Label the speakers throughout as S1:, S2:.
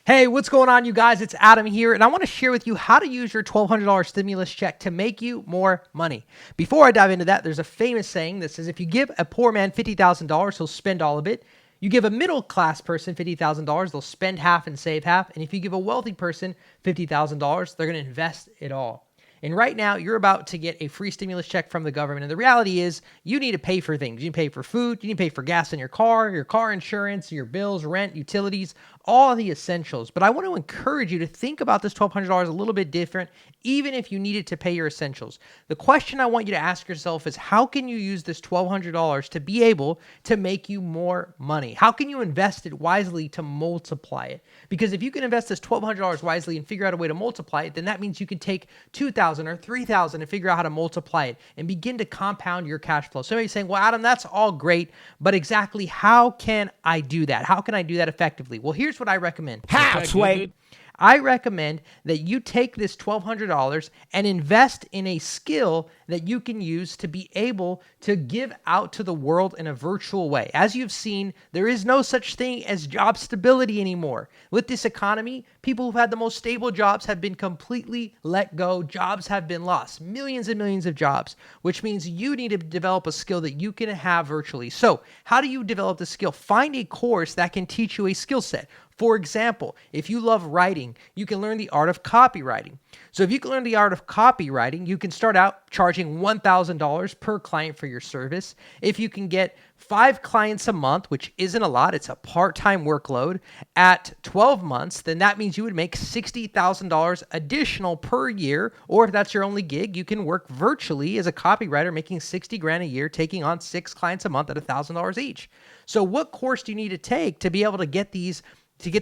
S1: Hey, what's going on, you guys? It's Adam here, and I want to share with you how to use your $1,200 stimulus check to make you more money. Before I dive into that, there's a famous saying that says if you give a poor man $50,000, he'll spend all of it. You give a middle class person $50,000, they'll spend half and save half. And if you give a wealthy person $50,000, they're going to invest it all. And right now, you're about to get a free stimulus check from the government. And the reality is, you need to pay for things. You need to pay for food. You need to pay for gas in your car insurance, your bills, rent, utilities, all the essentials. But I want to encourage you to think about this $1,200 a little bit different, even if you needed to pay your essentials. The question I want you to ask yourself is, how can you use this $1,200 to be able to make you more money? How can you invest it wisely to multiply it? Because if you can invest this $1,200 wisely and figure out a way to multiply it, then that means you can take $2,000 or $3,000 and figure out how to multiply it and begin to compound your cash flow. Somebody's saying, well, Adam, that's all great, but exactly how can I do that? How can I do that effectively? Well, here's what I recommend.
S2: How, Sway?
S1: I recommend that you take this $1,200 and invest in a skill that you can use to be able to give out to the world in a virtual way. As you've seen, there is no such thing as job stability anymore. With this economy, people who've had the most stable jobs have been completely let go. Jobs have been lost. Millions and millions of jobs, which means you need to develop a skill that you can have virtually. So how do you develop the skill? Find a course that can teach you a skill set. For example, if you love writing, you can learn the art of copywriting. So if you can learn the art of copywriting, you can start out charging $1,000 per client for your service. If you can get 5 clients a month, which isn't a lot, it's a part-time workload, at 12 months, then that means you would make $60,000 additional per year. Or if that's your only gig, you can work virtually as a copywriter, making $60,000 a year, taking on 6 clients a month at $1,000 each. So what course do you need to take to be able to get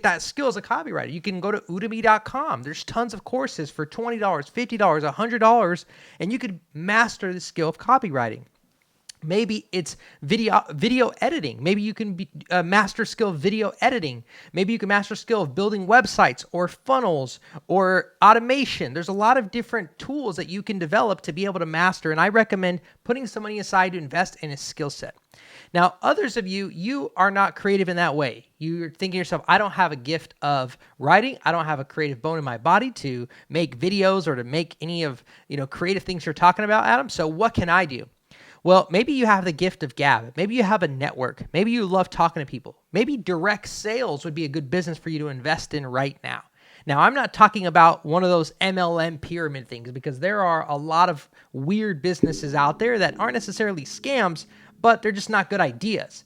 S1: that skill as a copywriter? You can go to udemy.com. There's tons of courses for $20, $50, $100, and you could master the skill of copywriting. Maybe it's video editing. Maybe you can master skill of video editing. Maybe you can master skill of building websites or funnels or automation. There's a lot of different tools that you can develop to be able to master, and I recommend putting some money aside to invest in a skill set. Now, others of you are not creative in that way. You're thinking to yourself, I don't have a gift of writing. I don't have a creative bone in my body to make videos or to make any of, creative things you're talking about, Adam. So what can I do? Well, maybe you have the gift of gab. Maybe you have a network. Maybe you love talking to people. Maybe direct sales would be a good business for you to invest in right now. Now, I'm not talking about one of those MLM pyramid things, because there are a lot of weird businesses out there that aren't necessarily scams, but they're just not good ideas.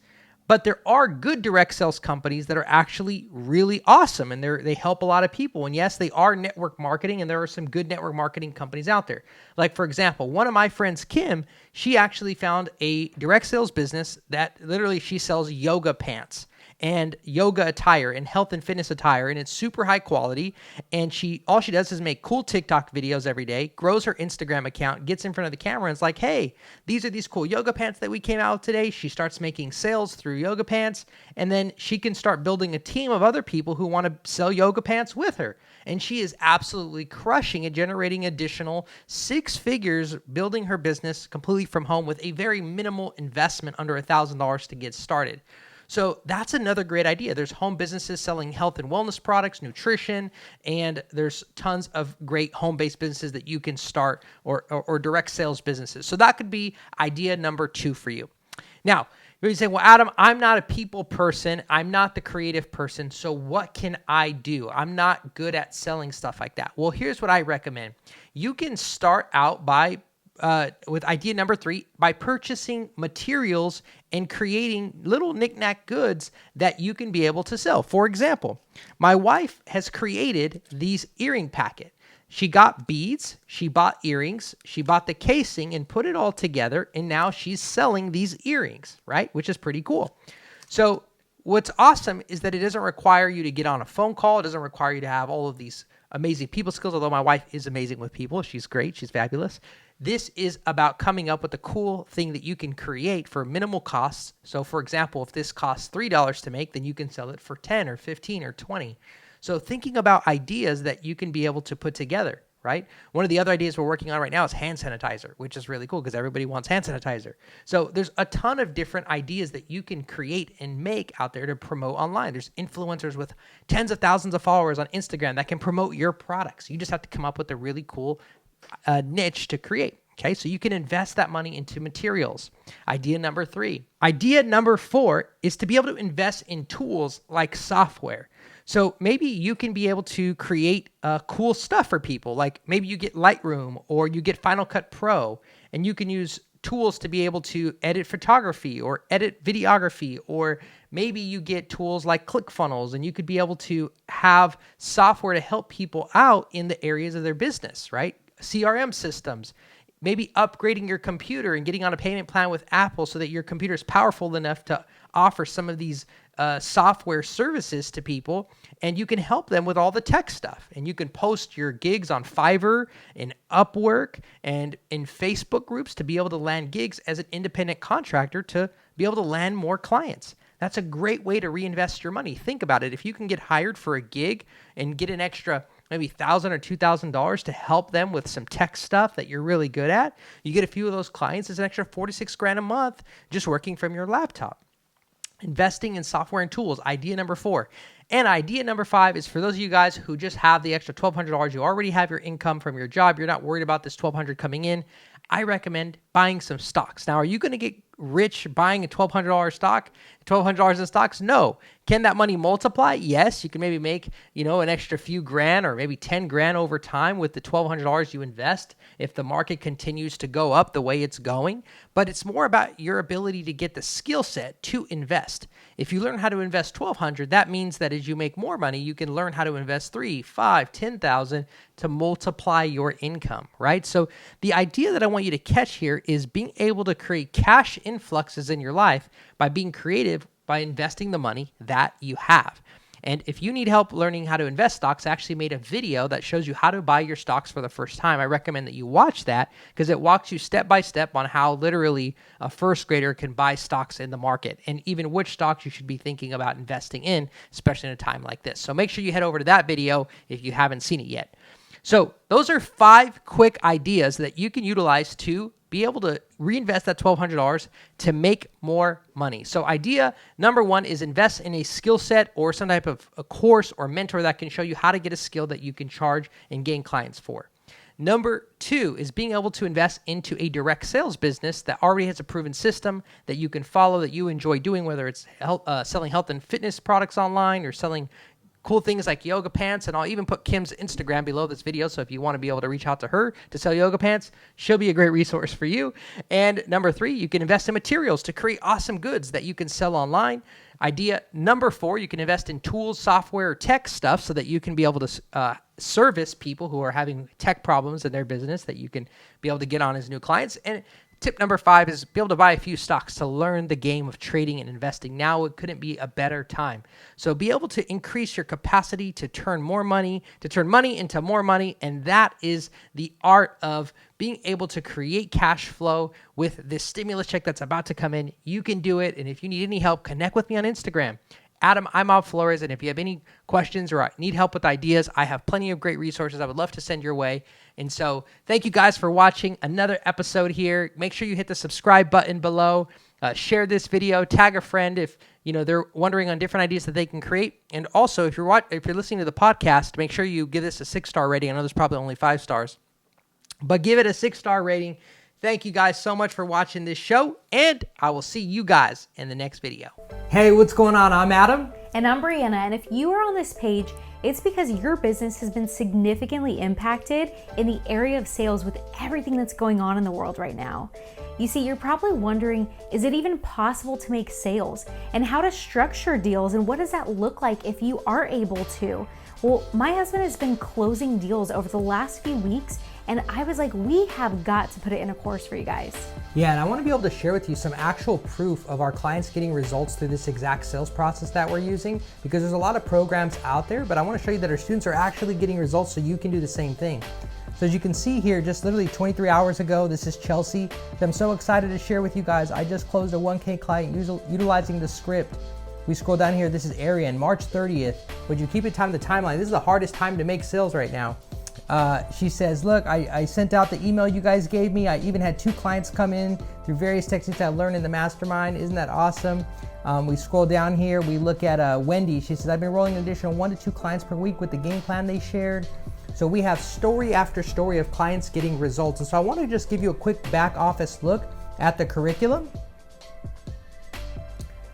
S1: But there are good direct sales companies that are actually really awesome, and they help a lot of people. And yes, they are network marketing, and there are some good network marketing companies out there. Like, for example, one of my friends, Kim, she actually found a direct sales business that literally she sells yoga pants and yoga attire and health and fitness attire, and it's super high quality. And all she does is make cool TikTok videos every day, grows her Instagram account, gets in front of the camera, and it's like, hey, these are these cool yoga pants that we came out with today. She starts making sales through yoga pants, and then she can start building a team of other people who want to sell yoga pants with her. And she is absolutely crushing and generating additional 6 figures, building her business completely from home with a very minimal investment under $1,000 to get started. So that's another great idea. There's home businesses selling health and wellness products, nutrition, and there's tons of great home-based businesses that you can start or direct sales businesses. So that could be idea number 2 for you. Now, you're saying, well, Adam, I'm not a people person. I'm not the creative person. So what can I do? I'm not good at selling stuff like that. Well, here's what I recommend. You can start out with idea number 3 by purchasing materials and creating little knickknack goods that you can be able to sell. For example, my wife has created these earring packet. She got beads, she bought earrings, she bought the casing and put it all together, and now she's selling these earrings, right? Which is pretty cool. So what's awesome is that it doesn't require you to get on a phone call. It doesn't require you to have all of these amazing people skills, although my wife is amazing with people. She's great. She's fabulous. This is about coming up with a cool thing that you can create for minimal costs. So for example, if this costs $3 to make, then you can sell it for 10 or 15 or 20. So thinking about ideas that you can be able to put together, right? One of the other ideas we're working on right now is hand sanitizer, which is really cool because everybody wants hand sanitizer. So there's a ton of different ideas that you can create and make out there to promote online. There's influencers with tens of thousands of followers on Instagram that can promote your products. You just have to come up with a really cool niche to create. Okay, so you can invest that money into materials. Idea number 3. Idea number 4 is to be able to invest in tools like software. So maybe you can be able to create cool stuff for people. Like maybe you get Lightroom or you get Final Cut Pro, and you can use tools to be able to edit photography or edit videography, or maybe you get tools like ClickFunnels, and you could be able to have software to help people out in the areas of their business, right? CRM systems. Maybe upgrading your computer and getting on a payment plan with Apple so that your computer is powerful enough to offer some of these software services to people, and you can help them with all the tech stuff. And you can post your gigs on Fiverr and Upwork and in Facebook groups to be able to land gigs as an independent contractor to be able to land more clients. That's a great way to reinvest your money. Think about it. If you can get hired for a gig and get an extra maybe $1,000 or $2,000 to help them with some tech stuff that you're really good at, you get a few of those clients, it's an extra $46,000 a month just working from your laptop. Investing in software and tools, idea number 4. And idea number 5 is for those of you guys who just have the extra $1,200, you already have your income from your job, you're not worried about this $1,200 coming in. I recommend buying some stocks. Now, are you going to get rich buying a $1,200 stock, $1,200 in stocks? No. Can that money multiply? Yes. You can maybe make, an extra few grand or maybe 10 grand over time with the $1,200 you invest if the market continues to go up the way it's going. But it's more about your ability to get the skill set to invest. If you learn how to invest $1,200, that means that as you make more money, you can learn how to invest $3,000, $5,000, $10,000 to multiply your income, right? So the idea that I want you to catch here is being able to create cash influxes in your life by being creative, by investing the money that you have. And if you need help learning how to invest stocks, I actually made a video that shows you how to buy your stocks for the first time. I recommend that you watch that because it walks you step by step on how literally a first grader can buy stocks in the market and even which stocks you should be thinking about investing in, especially in a time like this. So make sure you head over to that video if you haven't seen it yet. So those are 5 quick ideas that you can utilize to be able to reinvest that $1,200 to make more money. So idea number 1 is invest in a skill set or some type of a course or mentor that can show you how to get a skill that you can charge and gain clients for. Number 2 is being able to invest into a direct sales business that already has a proven system that you can follow, that you enjoy doing, whether it's selling health and fitness products online or selling cool things like yoga pants, and I'll even put Kim's Instagram below this video, so if you want to be able to reach out to her to sell yoga pants, she'll be a great resource for you. And number 3, you can invest in materials to create awesome goods that you can sell online. Idea number 4, you can invest in tools, software, or tech stuff so that you can be able to service people who are having tech problems in their business that you can be able to get on as new clients. And tip number 5 is be able to buy a few stocks to learn the game of trading and investing. Now it couldn't be a better time. So be able to increase your capacity to turn money into more money. And that is the art of being able to create cash flow with this stimulus check that's about to come in. You can do it. And if you need any help, connect with me on Instagram. I'm Flores, and if you have any questions or need help with ideas, I have plenty of great resources I would love to send your way. And so thank you guys for watching another episode here. Make sure you hit the subscribe button below. Share this video, tag a friend if they're wondering on different ideas that they can create. And also, if you're listening to the podcast, make sure you give this a 6-star rating. I know there's probably only 5 stars, but give it a 6-star rating. Thank you guys so much for watching this show, and I will see you guys in the next video. Hey, what's going on? I'm Adam.
S2: And I'm Brianna, and if you are on this page, it's because your business has been significantly impacted in the area of sales with everything that's going on in the world right now. You see, you're probably wondering, is it even possible to make sales? And how to structure deals, and what does that look like if you are able to? Well, my husband has been closing deals over the last few weeks, and I was like, we have got to put it in a course for you guys.
S1: Yeah, and I want to be able to share with you some actual proof of our clients getting results through this exact sales process that we're using, because there's a lot of programs out there, but I want to show you that our students are actually getting results so you can do the same thing. So as you can see here, just literally 23 hours ago, this is Chelsea. I'm so excited to share with you guys. I just closed a 1K client utilizing the script. We scroll down here, this is Arian, March 30th. Would you keep it time to timeline? This is the hardest time to make sales right now. She says, look, I sent out the email you guys gave me. I even had 2 clients come in through various techniques I learned in the mastermind. Isn't that awesome? We scroll down here, we look at Wendy. She says, I've been rolling an additional 1 to 2 clients per week with the game plan they shared. So we have story after story of clients getting results. And so I want to just give you a quick back office look at the curriculum.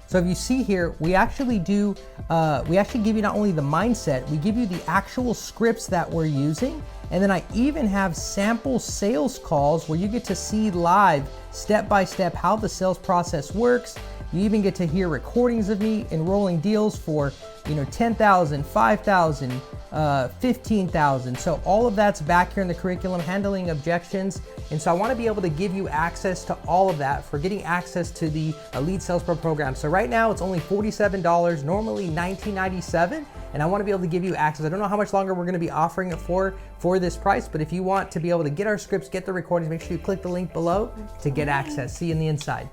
S1: So if you see here, we actually give you not only the mindset, we give you the actual scripts that we're using. And then I even have sample sales calls where you get to see live, step by step, how the sales process works. You even get to hear recordings of me enrolling deals for, 10,000, 5,000, 15,000. So all of that's back here in the curriculum, handling objections. And so I want to be able to give you access to all of that for getting access to the Elite Sales Pro program. So right now it's only $47, normally $19.97. And I want to be able to give you access. I don't know how much longer we're going to be offering it for this price, but if you want to be able to get our scripts, get the recordings, make sure you click the link below to get access. See you on the inside.